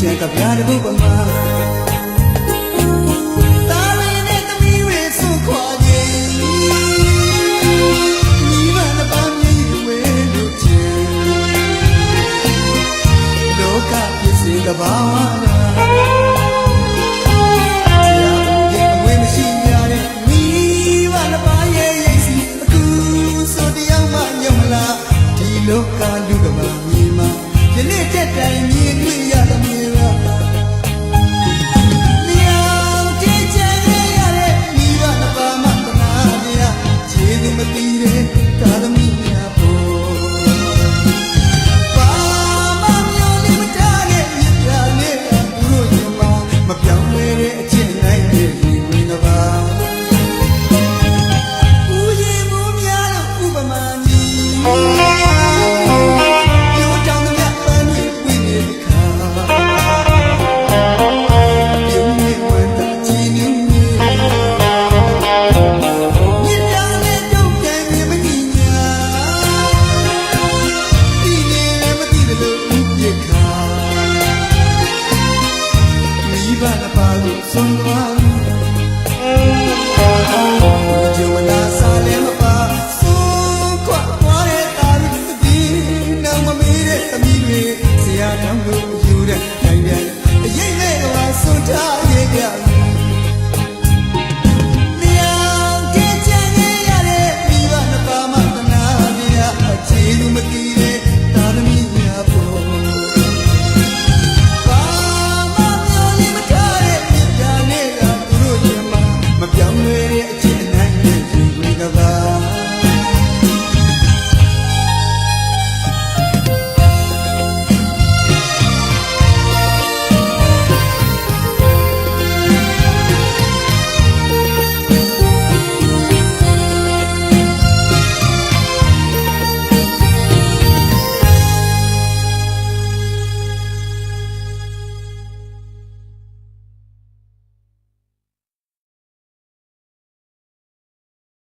တဲ့ကဗျာတစ်ပုဒ်ပမာတာရင်းနဲ့သမီးတွေဆုံးခွာခြင်းမိမနှစ်ပါးမြည်တွေလို့ချင်လောကပြည့်စုံတဲ့ဘာဝနာလောကလူကမာမြေမှာယနေ့တက်တိုင်မြင်တွေ့ရသမျှရာမြောင်တေချင်ရတဲ့မိဘနှစ်ပါးမှတနာမြာခြေသူမတီးတဲ့သာသမီများပေါ်ဘာမှမျိုးလေးမတားတဲ့မြတ်ပြနဲ့သူတို့ညမမပြောင်းလဲတဲ့အချင်းနိုင်တဲ့ဒီဝင်းကပါဦးရင်မူများလို့ဥပမာကြီးဆုံးသွားကြဝနာစားလည်းမပါဆုံးခွာသွားတဲ့တာရီနောင်မမေးတဲ့သမီးတွေဆရာတောင်းလို့ယူတဲ့နိုင်တဲ့အရေးနဲ့တော့ဆုံးထားရဲ့ကြ